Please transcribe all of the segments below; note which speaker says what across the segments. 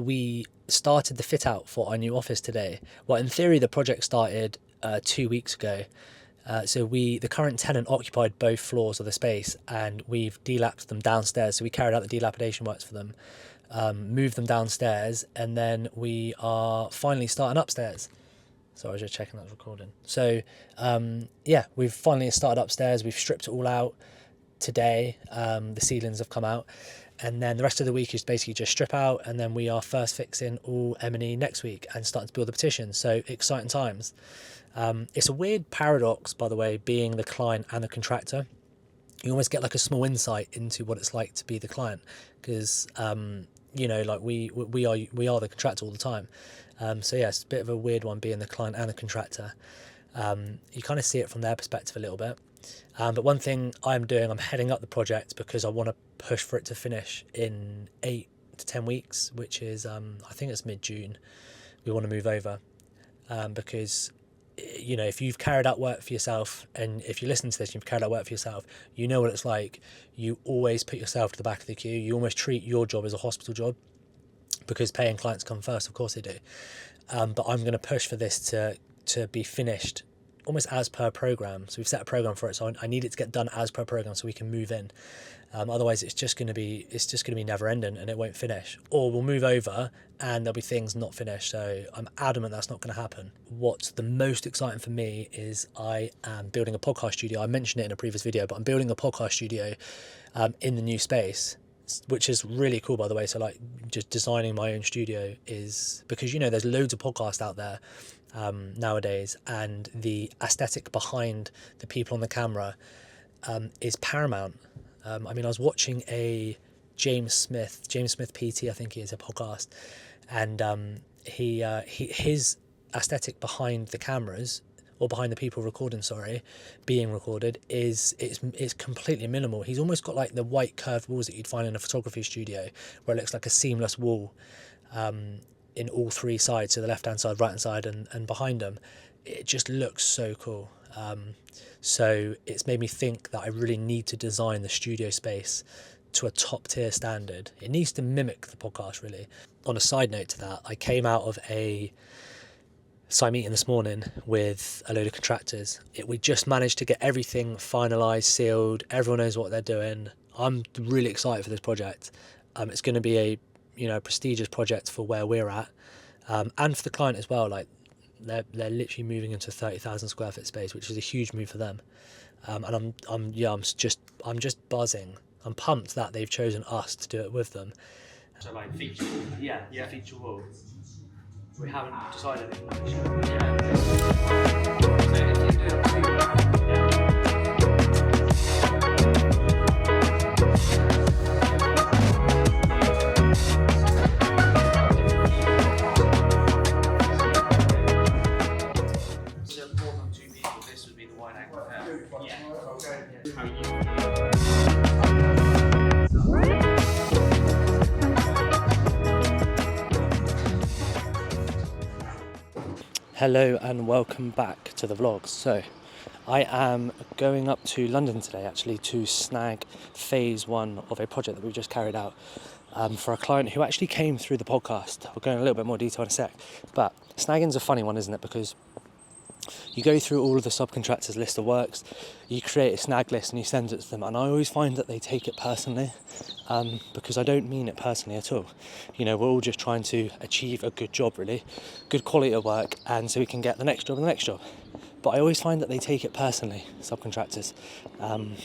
Speaker 1: we started the fit out for our new office today. Well, in theory, the project started 2 weeks ago. So the current tenant occupied both floors of the space, and we've delapsed them downstairs. So we carried out the dilapidation works for them, moved them downstairs, and then we are finally starting upstairs. So I was just checking that's recording. So we've finally started upstairs. We've stripped it all out today. The ceilings have come out, and then the rest of the week is basically just strip out, and then we are first fixing all M&E next week and starting to build the petition. So exciting times. It's a weird paradox, by the way, being the client and the contractor. You almost get like a small insight into what it's like to be the client, because like we are the contractor all the time. So yeah, it's a bit of a weird one being the client and the contractor. You kind of see it from their perspective a little bit. But one thing I'm heading up the project because I want to push for it to finish in 8 to 10 weeks, which is I think it's mid-June. We want to move over because if you've carried out work for yourself, and if you listen to this and you've carried out work for yourself, you know what it's like. You always put yourself to the back of the queue. You almost treat your job as a hospital job, because paying clients come first. Of course they do. But I'm going to push for this to be finished almost as per program. So we've set a program for it, so I need it to get done as per program so we can move in. Otherwise it's just going to be never ending, and it won't finish. Or we'll move over and there'll be things not finished. So I'm adamant that's not going to happen. What's the most exciting for me is I am building a podcast studio. I mentioned it in a previous video, but I'm building a podcast studio in the new space, which is really cool, by the way. So like just designing my own studio is because there's loads of podcasts out there nowadays, and the aesthetic behind the people on the camera is paramount. I was watching a James Smith PT, I think he is, a podcast, and his aesthetic behind the cameras, or behind the people being recorded, is completely minimal. He's almost got like the white curved walls that you'd find in a photography studio, where it looks like a seamless wall in all three sides, so the left hand side, right hand side, and behind them. It just looks so cool. So it's made me think that I really need to design the studio space to a top tier standard. It needs to mimic the podcast, really. On a side note to that, I came out of a site meeting this morning with a load of contractors. We just managed to get everything finalised, sealed. Everyone knows what they're doing. I'm really excited for this project. It's going to be a prestigious project for where we're at, and for the client as well. Like they're literally moving into a 30,000 square foot space, which is a huge move for them. And I'm just buzzing. I'm pumped that they've chosen us to do it with them. So like feature wall, yeah, feature wall. We haven't decided Hello and welcome back to the vlog. So I am going up to London today actually to snag phase 1 of a project that we've just carried out for a client who actually came through the podcast. We'll go in a little bit more detail in a sec, but snagging's a funny one, isn't it? Because you go through all of the subcontractors' list of works, you create a snag list and you send it to them, and I always find that they take it personally, because I don't mean it personally at all. We're all just trying to achieve a good job, really, good quality of work, and so we can get the next job and the next job. But I always find that they take it personally, subcontractors, and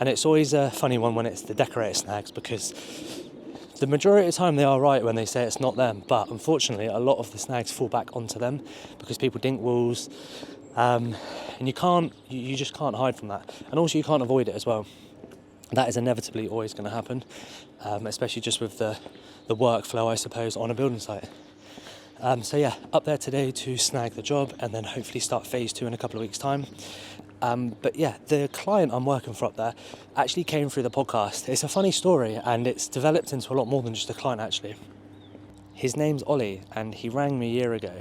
Speaker 1: it's always a funny one when it's the decorator snags, because the majority of the time they are right when they say it's not them, but unfortunately a lot of the snags fall back onto them because people dink walls, and you just can't hide from that, and also you can't avoid it as well. That is inevitably always going to happen, especially just with the workflow, I suppose, on a building site. So yeah, up there today to snag the job and then hopefully start phase 2 in a couple of weeks' time. But yeah, the client I'm working for up there actually came through the podcast. It's a funny story, and it's developed into a lot more than just a client, actually. His name's Ollie, and he rang me a year ago,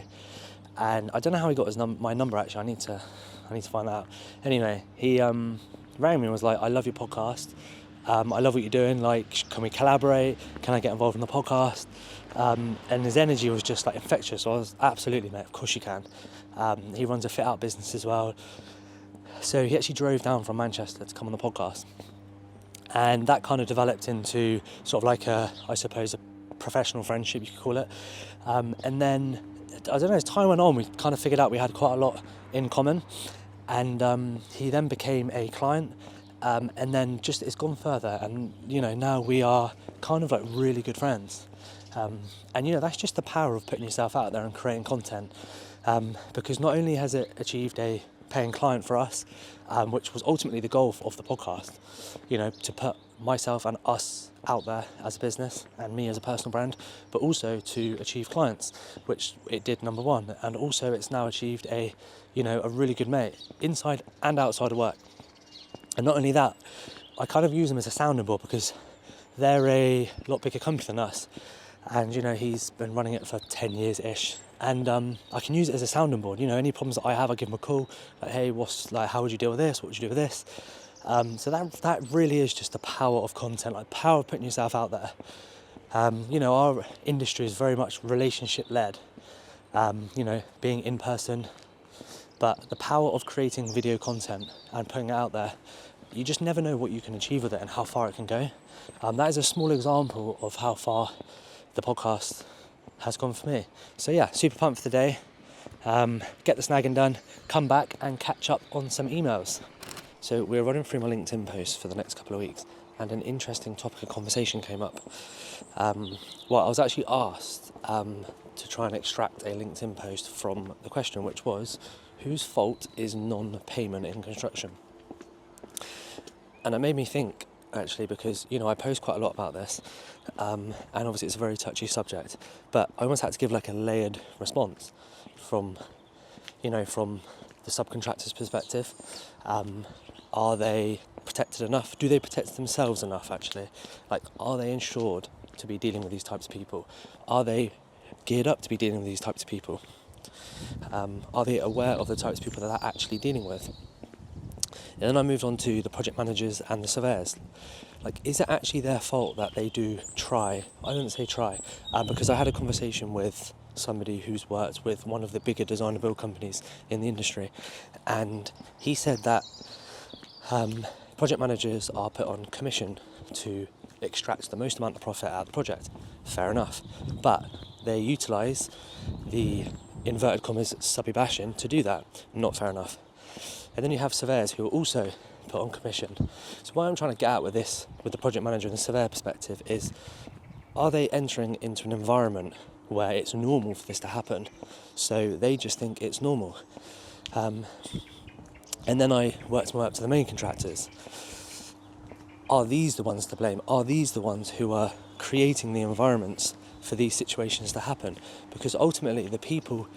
Speaker 1: and I don't know how he got my number, actually. I need to find out. Anyway, he rang me and was like, I love your podcast. I love what you're doing, like, can we collaborate, can I get involved in the podcast? And his energy was just like infectious. So I was, absolutely mate, of course you can. He runs a fit out business as well, so he actually drove down from Manchester to come on the podcast, and that kind of developed into sort of like I suppose a professional friendship, you could call it. And then, I don't know, as time went on, we kind of figured out we had quite a lot in common, and he then became a client, and then just it's gone further, and now we are kind of like really good friends. And that's just the power of putting yourself out there and creating content, because not only has it achieved a paying client for us, which was ultimately the goal of the podcast, to put myself and us out there as a business and me as a personal brand, but also to achieve clients, which it did, number one, and also it's now achieved a really good mate inside and outside of work. And not only that, I kind of use them as a sounding board because they're a lot bigger company than us, and he's been running it for 10 years ish, and I can use it as a sounding board. Any problems that I have, I give him a call, like, hey, how would you deal with this, what would you do with this? So that really is just the power of content, like power of putting yourself out there. Our industry is very much relationship led, being in person, but the power of creating video content and putting it out there, you just never know what you can achieve with it and how far it can go. That is a small example of how far the podcast has gone for me. So yeah, super pumped for the day. Get the snagging done, come back and catch up on some emails. So we're running through my LinkedIn posts for the next couple of weeks, and an interesting topic of conversation came up. I was actually asked to try and extract a LinkedIn post from the question, which was, whose fault is non-payment in construction? And it made me think, actually, because I post quite a lot about this, and obviously it's a very touchy subject, but I almost had to give like a layered response from the subcontractor's perspective. Are they protected enough? Do they protect themselves enough, actually? Like, are they insured to be dealing with these types of people? Are they geared up to be dealing with these types of people? Are they aware of the types of people that they're actually dealing with? And then I moved on to the project managers and the surveyors. Like, is it actually their fault that they do try? I didn't say try, because I had a conversation with somebody who's worked with one of the bigger design and build companies in the industry, and he said that project managers are put on commission to extract the most amount of profit out of the project. Fair enough, but they utilise the inverted commas subby bashing to do that. Not fair enough. And then you have surveyors who are also put on commission. So what I'm trying to get at with this, with the project manager and the surveyor perspective, is, are they entering into an environment where it's normal for this to happen? So they just think it's normal. And then I worked my way up to the main contractors. Are these the ones to blame? Are these the ones who are creating the environments for these situations to happen? Because ultimately the people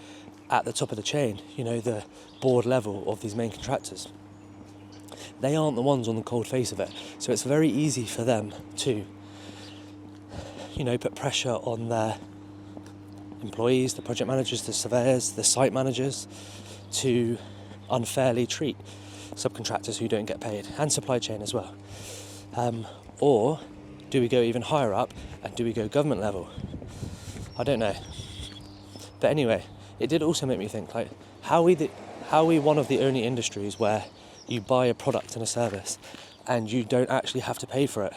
Speaker 1: at the top of the chain, the board level of these main contractors, they aren't the ones on the cold face of it. So it's very easy for them to, put pressure on their employees, the project managers, the surveyors, the site managers, to unfairly treat subcontractors who don't get paid, and supply chain as well. Or do we go even higher up, and do we go government level? I don't know. But anyway, it did also make me think, like, how are we one of the only industries where you buy a product and a service and you don't actually have to pay for it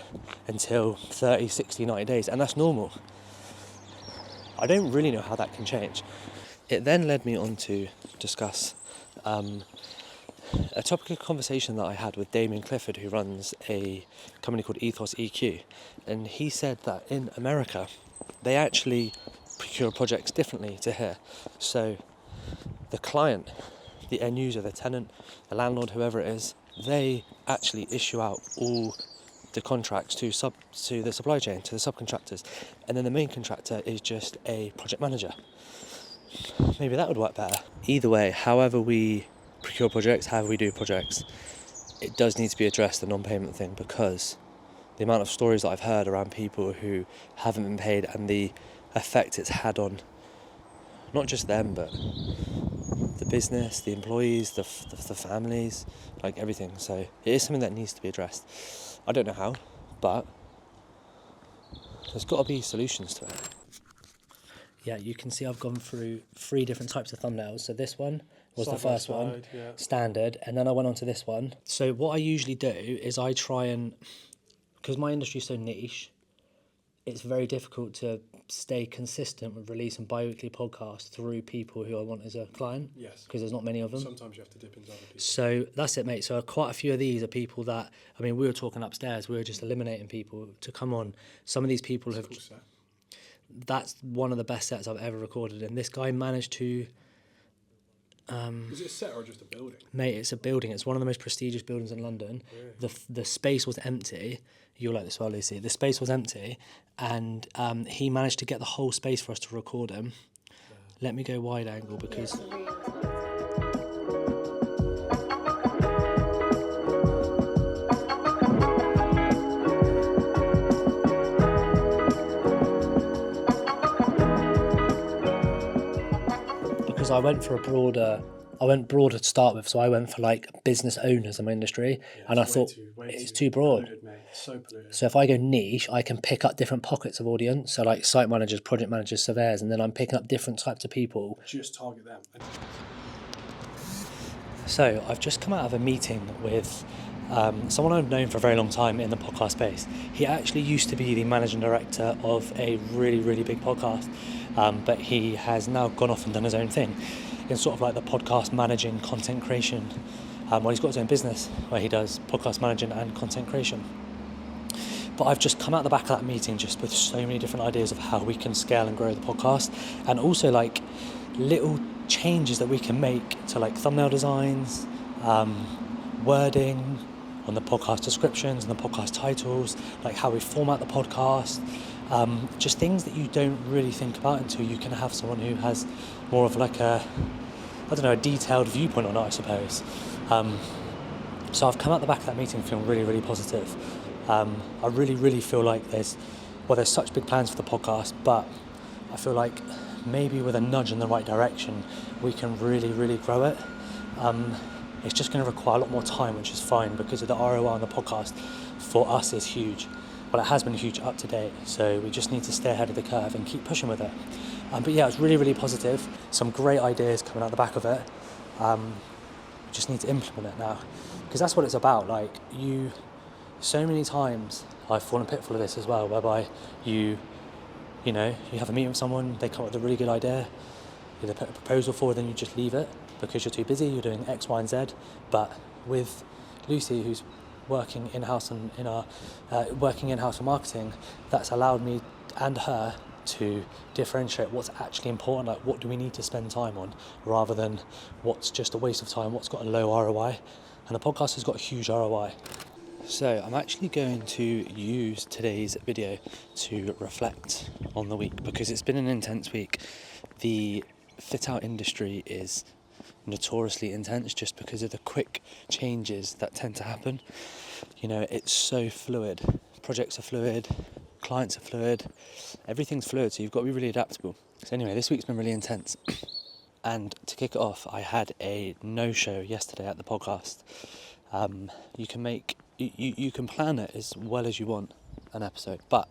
Speaker 1: until 30, 60, 90 days, and that's normal. I don't really know how that can change. It then led me on to discuss a topic of conversation that I had with Damien Clifford, who runs a company called Ethos EQ, and he said that in America they actually procure projects differently to here. So the client, the end user, the tenant, the landlord, whoever it is, they actually issue out all the contracts to the supply chain, to the subcontractors, and then the main contractor is just a project manager. Maybe that would work better. Either way, however we procure projects, however we do projects, it does need to be addressed, the non-payment thing, because the amount of stories that I've heard around people who haven't been paid and the effect it's had on not just them, but the business, the employees, the families, like everything. So it is something that needs to be addressed. I don't know how, but there's got to be solutions to it. Yeah, you can see I've gone through 3 different types of thumbnails. So this one was the first one, standard, and then I went on to this one. So what I usually do is I try and, because my industry is so niche, it's very difficult to stay consistent with releasing bi-weekly podcasts through people who I want as a client.
Speaker 2: Yes.
Speaker 1: Because there's not many of them.
Speaker 2: Sometimes you have to dip into other people.
Speaker 1: So that's it, mate. So quite a few of these are people that, I mean, we were talking upstairs, we were just eliminating people to come on. Some of these people have... That's one of the best sets I've ever recorded, and this guy managed to...
Speaker 2: is it a set or just a building?
Speaker 1: Mate, it's a building. It's one of the most prestigious buildings in London. Really? The space was empty. You'll like this well, Lucy. The space was empty, and he managed to get the whole space for us to record him. Yeah. Let me go wide angle because... Because I went broader to start with, so I went for like business owners in my industry, and I thought it's too broad.
Speaker 2: Polluted, mate. It's so polluted.
Speaker 1: So if I go niche, I can pick up different pockets of audience, so like site managers, project managers, surveyors, and then I'm picking up different types of people.
Speaker 2: Just target them.
Speaker 1: So I've just come out of a meeting with someone I've known for a very long time in the podcast space. He actually used to be the managing director of a really, really big podcast, but he has now gone off and done his own thing in sort of like the podcast managing, content creation. Well, he's got his own business where he does podcast managing and content creation. But I've just come out the back of that meeting just with so many different ideas of how we can scale and grow the podcast, and also like little changes that we can make to like thumbnail designs, wording on the podcast descriptions and the podcast titles, like how we format the podcast, just things that you don't really think about until you can have someone who has more of like a detailed viewpoint on it, I suppose. So I've come out the back of that meeting feeling really, really positive. I really, really feel like there's such big plans for the podcast, but I feel like maybe with a nudge in the right direction, we can really, really grow it. It's just going to require a lot more time, which is fine, because of the ROI on the podcast for us is huge. Well, it has been huge up to date, so we just need to stay ahead of the curve and keep pushing with it. But yeah, it's really, really positive. Some great ideas coming out the back of it. We just need to implement it now, because that's what it's about. Like so many times I've fallen a pitfall of this as well, whereby you have a meeting with someone, they come up with a really good idea, you put a proposal forward, then you just leave it because you're too busy, you're doing X, Y, and Z. But with Lucy, who's working in-house working in-house for marketing, that's allowed me and her to differentiate what's actually important, like what do we need to spend time on, rather than what's just a waste of time, what's got a low ROI. And the podcast has got a huge ROI. So I'm actually going to use today's video to reflect on the week, because it's been an intense week. The fit-out industry is notoriously intense just because of the quick changes that tend to happen. It's so fluid. Projects are fluid, clients are fluid, everything's fluid, so you've got to be really adaptable. So anyway, this week's been really intense. And to kick it off, I had a no-show yesterday at the podcast. You can plan it as well as you want, an episode, but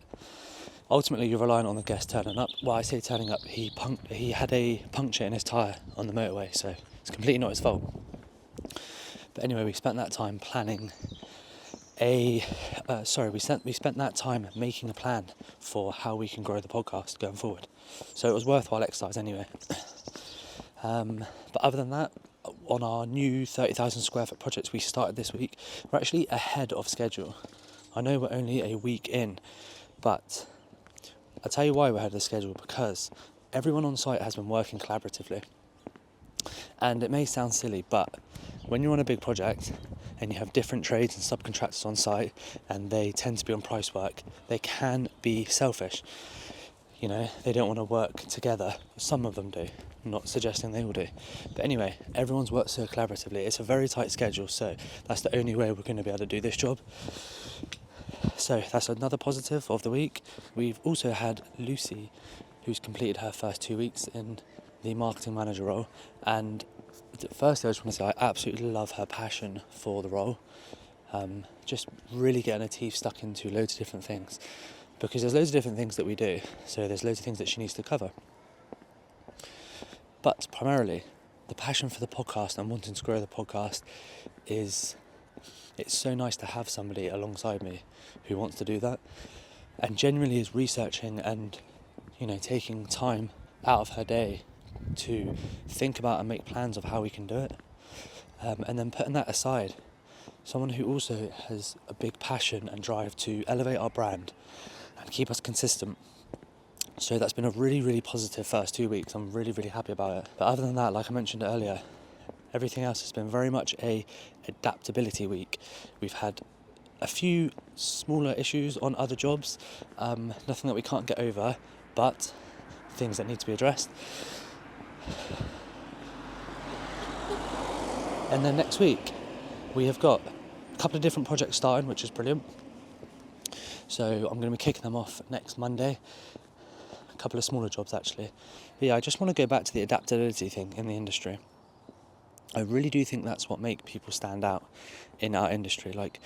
Speaker 1: ultimately you're relying on the guest turning up. Well, I say turning up, he had a puncture in his tyre on the motorway, so it's completely not his fault. But anyway, we spent that time planning we spent that time making a plan for how we can grow the podcast going forward. So it was worthwhile exercise anyway. But other than that, on our new 30,000 square foot projects we started this week, we're actually ahead of schedule. I know we're only a week in, but I'll tell you why we're ahead of schedule, because everyone on site has been working collaboratively. And it may sound silly, but when you're on a big project and you have different trades and subcontractors on site, and they tend to be on price work, they can be selfish. They don't want to work together. Some of them do. I'm not suggesting they all do. But anyway, everyone's worked so collaboratively. It's a very tight schedule, so that's the only way we're going to be able to do this job. So that's another positive of the week. We've also had Lucy, who's completed her first 2 weeks in the marketing manager role. And firstly, I just want to say I absolutely love her passion for the role. just really getting her teeth stuck into loads of different things, because there's loads of different things that we do, so there's loads of things that she needs to cover. But primarily, the passion for the podcast and wanting to grow the podcast is, it's so nice to have somebody alongside me who wants to do that and genuinely is researching and, taking time out of her day to think about and make plans of how we can do it. And then putting that aside, someone who also has a big passion and drive to elevate our brand and keep us consistent. So that's been a really, really positive first 2 weeks. I'm really, really happy about it. But other than that, like I mentioned earlier, everything else has been very much a adaptability week. We've had a few smaller issues on other jobs, nothing that we can't get over, but things that need to be addressed. And then next week, we have got a couple of different projects starting, which is brilliant. So I'm going to be kicking them off next Monday. A couple of smaller jobs, actually. But yeah, I just want to go back to the adaptability thing in the industry. I really do think that's what makes people stand out in our industry, like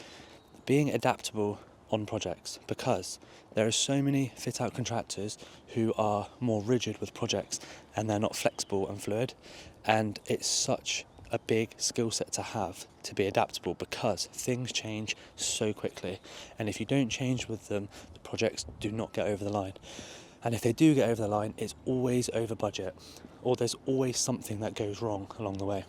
Speaker 1: being adaptable on projects, because there are so many fit-out contractors who are more rigid with projects and they're not flexible and fluid, and it's such a big skill set to have, to be adaptable, because things change so quickly, and if you don't change with them, the projects do not get over the line. And if they do get over the line, it's always over budget, or there's always something that goes wrong along the way.